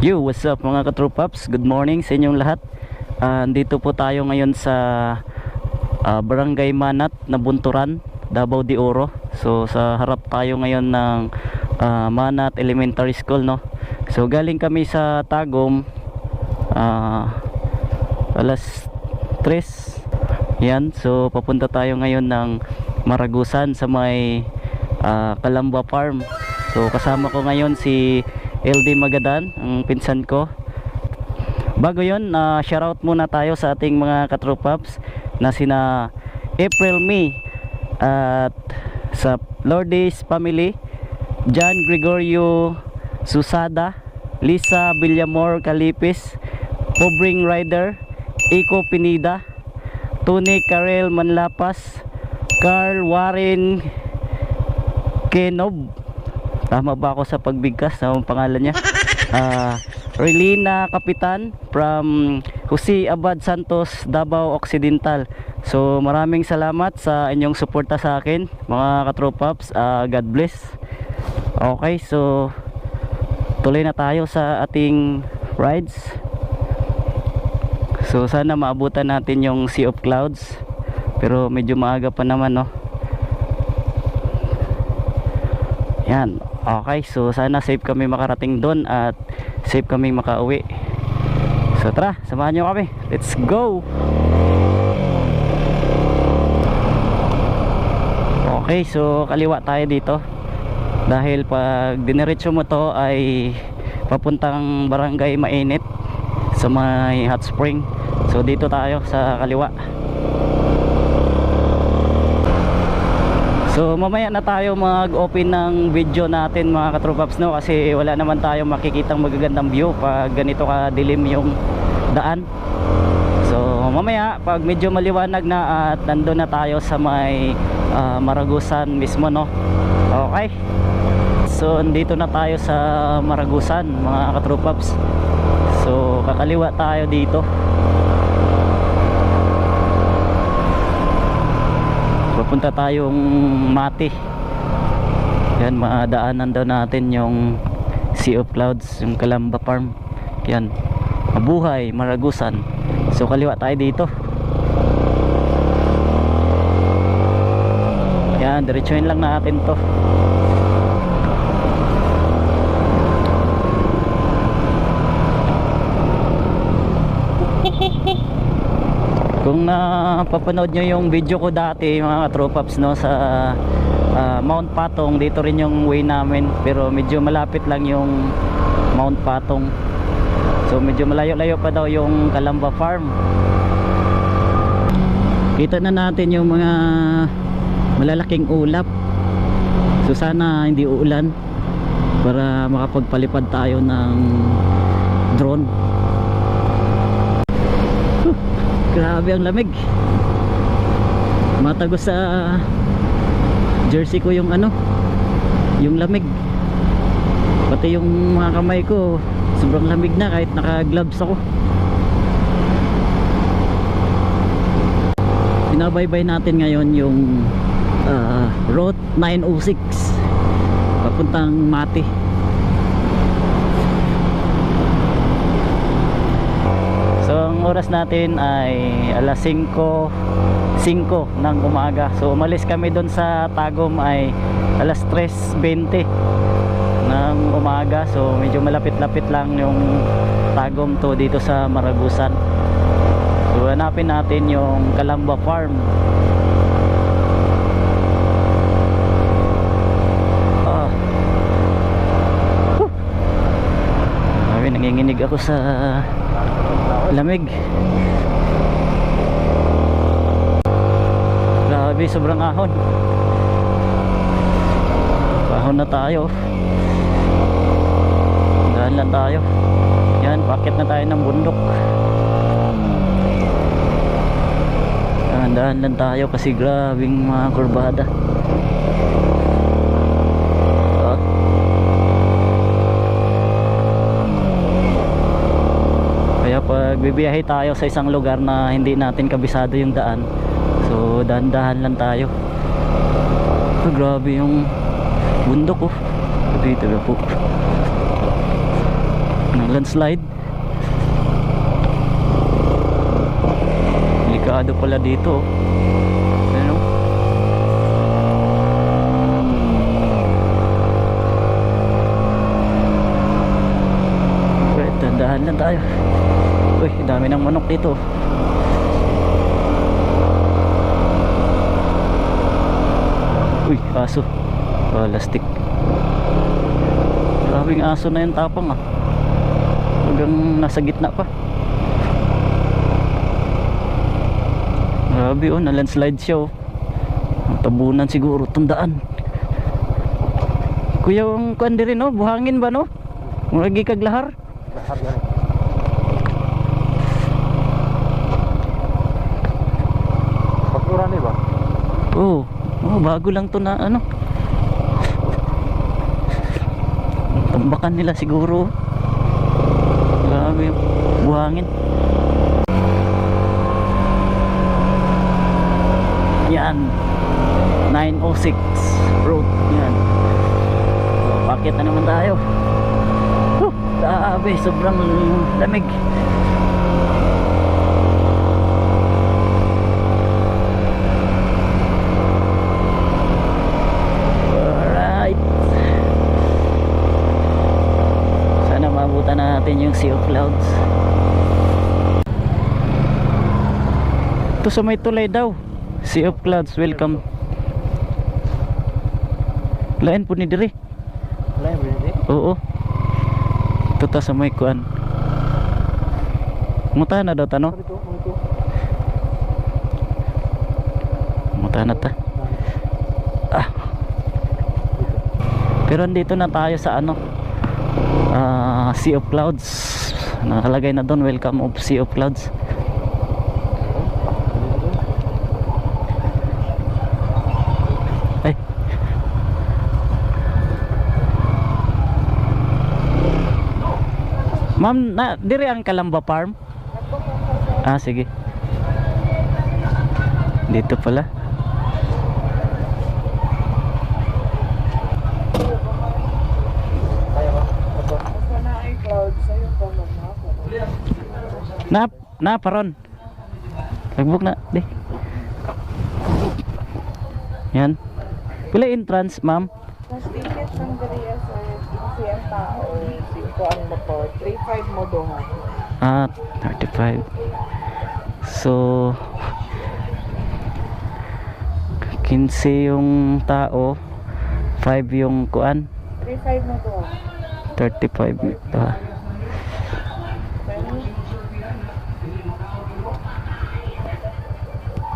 Yo, what's up mga katropaps? Good morning sa inyong lahat. Dito po tayo ngayon sa Barangay Manat, Nabunturan, Davao de Oro. So sa harap tayo ngayon ng Manat Elementary School, no. So galing kami sa Tagum alas 3. Yan, so papunta tayo ngayon ng Maragusan sa may Calamba Farm. So kasama ko ngayon si LD Magadan, ang pinsan ko. Bago yun, shoutout muna tayo sa ating mga katropaps na sina April May at sa Lourdes family, John Gregorio Susada, Lisa Villamor Calipis, Pobring Rider, Iko Pinida, Tony Karel Manlapas, Carl Warren Kenob, tama ba ako sa pagbigkas ng pangalan niya? Relina Kapitan from Jose Abad Santos, Davao Occidental. So maraming salamat sa inyong suporta sa akin mga katropaps. God bless. Okay, so tuloy na tayo sa ating rides. So sana maabutan natin yung Sea of Clouds, pero medyo maaga pa naman, no. Yan. Okay, so sana safe kami makarating doon at safe kami makauwi. So tara, samahan nyo kami. Let's go! Okay, so kaliwa tayo dito. Dahil pag diniretso mo to ay papuntang Barangay Mainit sa may hot spring. So dito tayo sa kaliwa. So mamaya na tayo mag-open ng video natin mga katropaps, no, kasi wala naman tayong makikitang magagandang view pag ganito kadilim yung daan. So mamaya pag medyo maliwanag na at nandun na tayo sa may Maragusan mismo, no. Okay, so andito na tayo sa Maragusan mga katropaps. So kakaliwa tayo dito. Papunta tayong Mati. Yan, madaanan daw natin yung Sea of Clouds, yung Calamba Farm. Yan, Mabuhay, Maragusan. So kaliwa tayo dito. Yan, diretsuhin lang natin to. Kung napapanood nyo yung video ko dati mga katropaps, no, sa Mount Patong, dito rin yung way namin, pero medyo malapit lang yung Mount Patong. So medyo malayo-layo pa daw yung Calamba Farm. Kita na natin yung mga malalaking ulap. So sana hindi uulan para makapagpalipad tayo ng drone. Grabe ang lamig. Matagos sa jersey ko yung yung lamig. Pati yung mga kamay ko sobrang lamig na kahit naka gloves ako. Binabaybay natin ngayon yung Route 906 papuntang Mati. Ang oras natin ay alas 5 ng umaga. So umalis kami doon sa Tagum ay alas 3:20 ng umaga. So medyo malapit-lapit lang yung Tagum to dito sa Maragusan. So hanapin natin yung Calamba Farm. Nanginginig ako sa lamig. Grabe, sobrang ahon. Ahon na tayo. Dahan lang tayo. Yan, pakit na tayo ng bundok. Dahan lang tayo kasi grabing mga kurbada. Pag bibiyahe tayo sa isang lugar na hindi natin kabisado yung daan, so dahan-dahan lang tayo. Grabe yung bundok oh. Dito na po. Landslide. Delikado pala dito oh. Ano? Right, dahan lang tayo. Uy, dami ng manok dito. Uy, aso. Plastic. Grabing aso na yung tapang ah. Hanggang nasa gitna pa. Grabe oh, na-landslide siya oh. Tabunan siguro, tandaan. Kuya, ang kuwan din rin oh, buhangin ba no? Muragi kaglahar. Lahar yan. Pagkuran ba? Oo. Oh, bago lang to na ano. Tambakan nila siguro. Grabe yung buhangin. Yan. 906 road. Yan. So, pakit na naman tayo. Grabe, sobrang lamig. Alright. Sana mabutan natin yung Sea of Clouds. Ito sa may tulay daw. Sea of Clouds, welcome. Lain po ni diri. Lain po ni diri? Oo. Ito ta sa may kuan. Mutahan na daw ta no? Mutahan na ta. Ah. Pero andito na tayo sa ano, Sea of Clouds. Nakalagay na doon, welcome of Sea of Clouds. Ay. Ma'am, na dire ang Calamba Farm? Ah, sige. Dito pala. Na paron. Nagbuk na, di. Yan. Pila entrance, ma'am? Mas ticket ng diriya sa kasi ang tao, 5 ang motor, 3.5 mo doon. Ah, 35. So 15 yung tao, 5 yung kuan, 3.5 mo doon. 35 ito.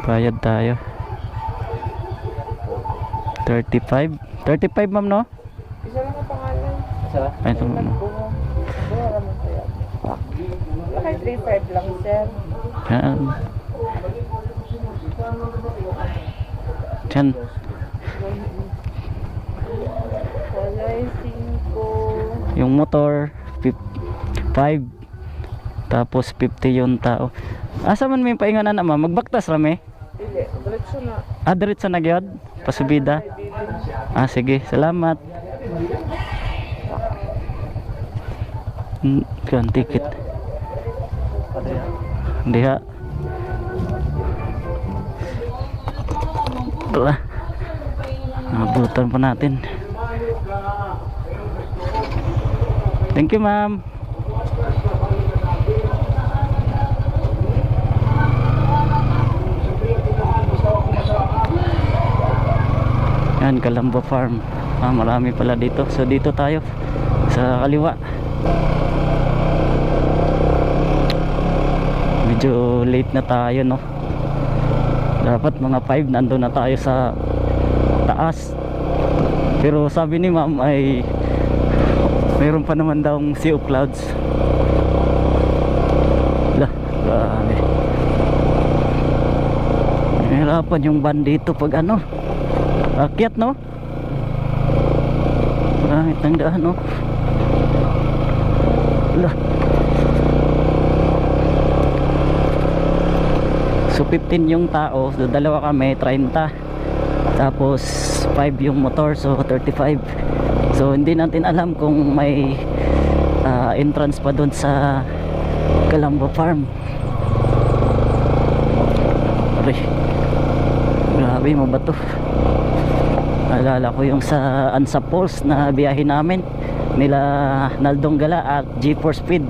Bayad tayo. 35. 35 ma'am no? Isa lang ang pangalan. Isa? Ay, ito ma'am. Buha naman kaya. Wala kayo 3.5 lang, sir. Yan. Yan. Walay 5. Yung motor 5 tapos 50 yung tao. Asa man may painganan na ma'am? Magbaktas rami? Dili, diretso na. Ah, diretso na gyud? Pasubida? Ah, sige. Salamat. Kan ticket. Hindi ha. Ito ah. Nabutan pa natin. Thank you ma'am. Yan, Calamba Farm. Ah, marami pala dito. So dito tayo sa kaliwa. Medyo late na tayo no. Dapat mga 5 nandun na tayo sa taas. Pero sabi ni ma'am ay mayroon pa naman daw Sea of Clouds. Lah, grabe. Mahirapan yung van dito pag ano, akyat no. Pangit ng daan no. Lah. So 15 yung tao, so dalawa kami 30. tapos 5 yung motor, so 35. So hindi natin alam kung may entrance pa doon sa Calamba Farm. Aray, grabe mo ba to? Alala ko yung sa Ansa Falls na biyahe namin nila Naldong Gala at G4 Speed,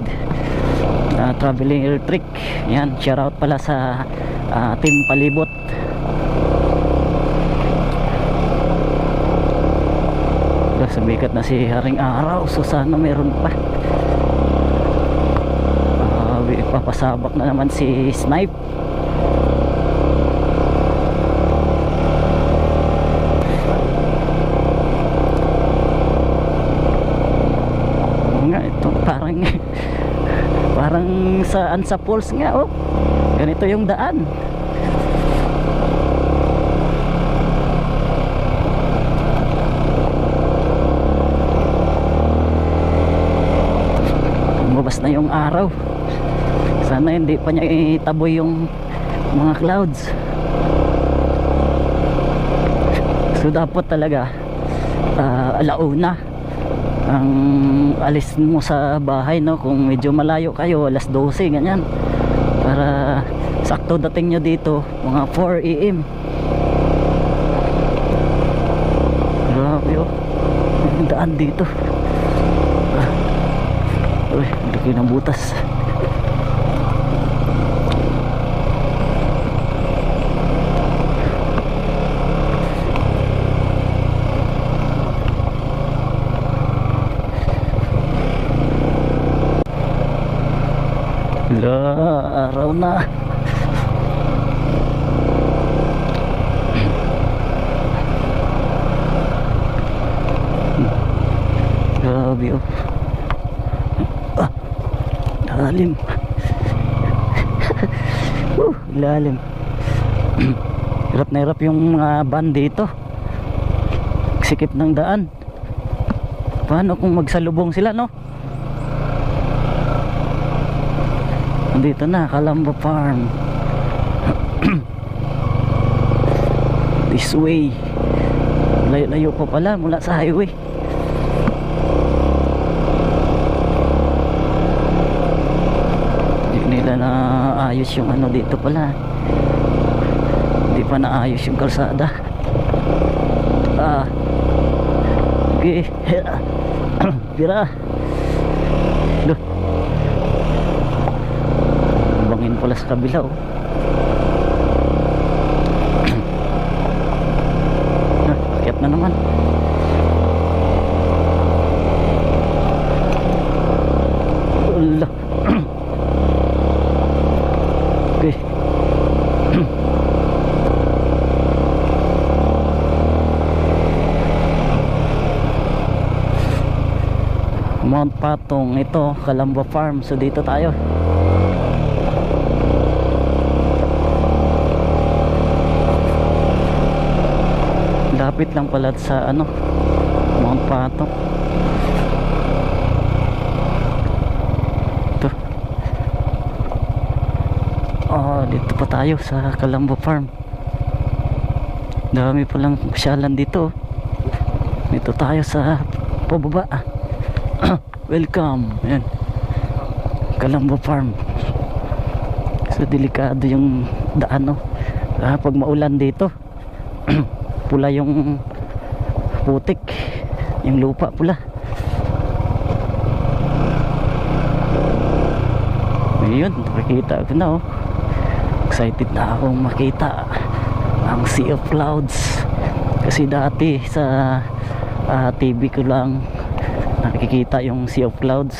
traveling electric. Yan, shout out pala sa team Palibot. Sumikat na si Haring Araw, so sana meron pa. Papasabak na naman si Snipe. Nga, ito parang sa Ansa Falls nga, oh. Ganito yung daan. Lumabas na yung araw. Sana hindi pa niya itaboy yung mga clouds. So dapat talaga alauna ang alis mo sa bahay, no? Kung medyo malayo kayo, alas 12 ganyan, para sakto dating nyo dito mga 4 AM. Grabe, oh, yung daan dito. Uy, laki ng butas. Hala, araw na. Grabe, oh. Lalim. Lalim. Hirap na hirap yung mga van dito. Sikip ng daan. Paano kung magsalubong sila, no? Dito na, Calamba Farm. This way. Layo-layo pa pala mula sa highway. Hindi nila naayos yung ano dito pala. Hindi pa naayos yung kalsada. Okay. Pira. Loh, bangin pala sa kabila, oh. Akyat na naman. Allah. Okay. Mount Patong, ito Calamba Farm. So dito tayo. Lapit lang pala sa ano, Mount Patong. Ito. Oh, dito pa tayo sa Calamba Farm. Dami palang pasyalan dito. Dito tayo sa pababa. Welcome. Ayan, Calamba Farm. So delikado yung daan, no? Pag maulan dito pula yung putik, yung lupa pula. Ayun, nakikita ko na, oh. Excited na akong makita ang Sea of Clouds, kasi dati sa TV ko lang nakikita yung Sea of Clouds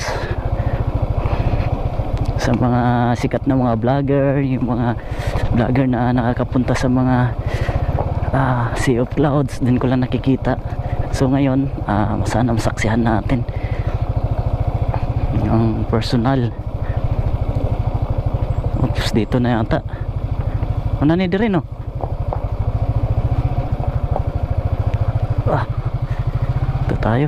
sa mga sikat na mga vlogger, yung mga vlogger na nakakapunta sa mga Sea of Clouds, din ko lang nakikita. So ngayon sana masaksihan natin yung personal. Oops, dito na yata. Ano na din, no? Ito tayo.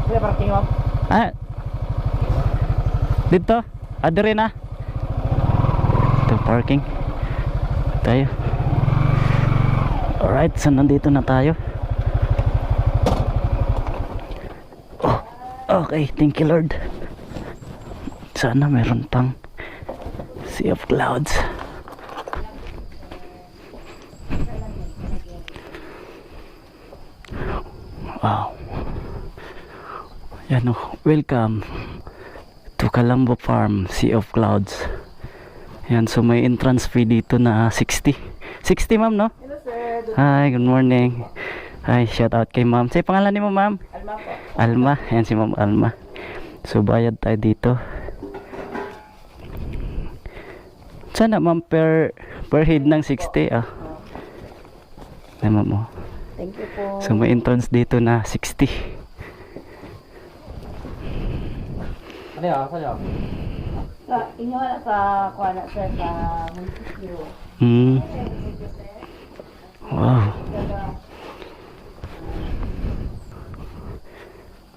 Ini parking, Ma'am. Dito? Adere na? parking tayo. Alright, so nandito na tayo. Oh, okay, thank you Lord. Sana meron pang sea of clouds. Wow. Yan oh, welcome to Calamba Farm, Sea of Clouds. Yan, so may entrance fee dito na 60 ma'am, no? Hello sir. Hi, good morning. Hi, shout out kay ma'am. Say pangalan ni mo ma'am? Alma po. Alma, yan si ma'am Alma. So bayad tayo dito. Sana ma'am per head ng 60 ah. Ay ma'am oh. Thank you po. So may entrance dito na 60. Ano yan? Saan yan? Sa inyo na sa kuha na sir sa munisipyo. Wow.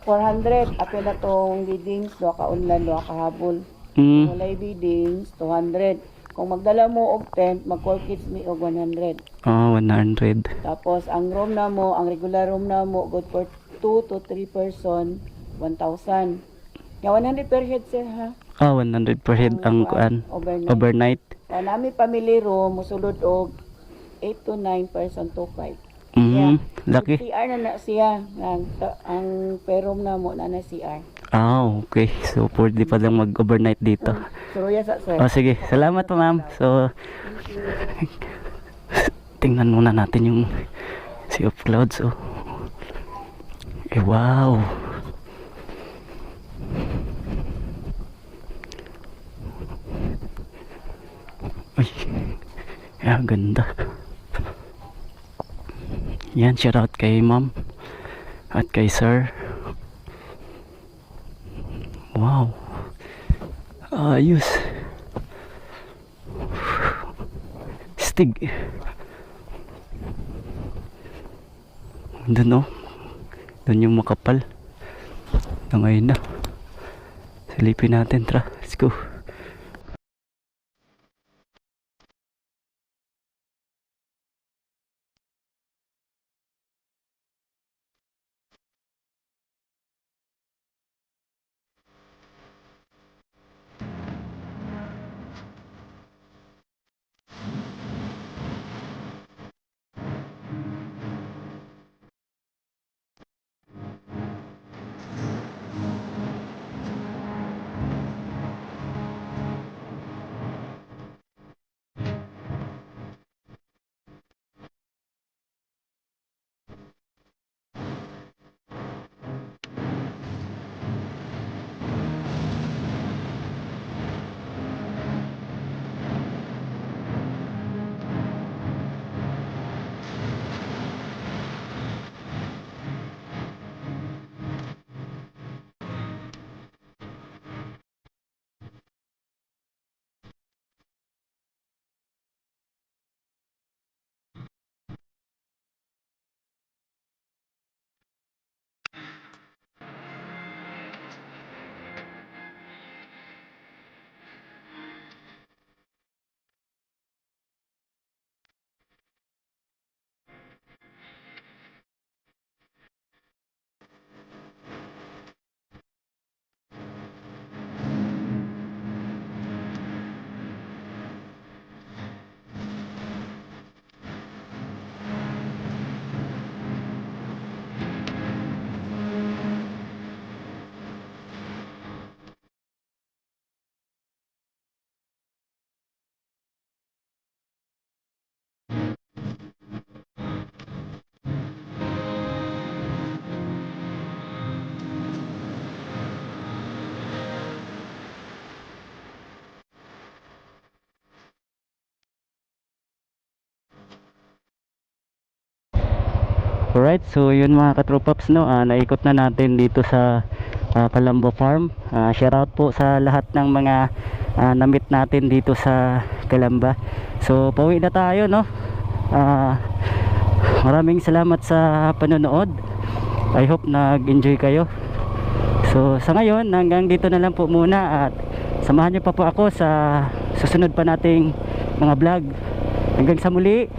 400 ato na tong biddings, duha ka unlan, duha ka habol. Walay biddings 200. Kung magdala mo og tent, mag-call kids me og 100. Oh, 100. Tapos ang room na mo, ang regular room na mo, good for 2 to 3 person, 1,000. Ya 100 per head sir ha. Oh, 100 per head ang kuan. Overnight. Nami family room, musulod og 8 to 9 person to 5. Laki. CR na siya. Ang per room na mo na CR. Ah, okay. So, pwede pa lang mag-overnight dito. Suruya sa sir. Oh, sige. Salamat po, ma'am. So, tingnan muna natin yung Sea of Clouds. Oh. Eh, wow. Uy. Ang ganda. Yan, shout out kay ma'am at kay sir. Wow. Ayos. Stig. Doon oh. Doon yung makapal. Ngayon na. Silipin natin, tra. Let's go. Alright, so yun mga katropaps, no, naikot na natin dito sa Calamba Farm. Shout out po sa lahat ng mga na-meet natin dito sa Calamba. So pauwi na tayo, no. Maraming salamat sa panonood. I hope nag-enjoy kayo. So sa ngayon, hanggang dito na lang po muna, at samahan niyo pa po ako sa susunod pa nating mga vlog. Hanggang sa muli,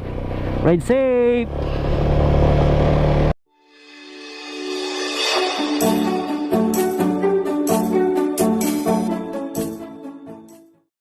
ride safe!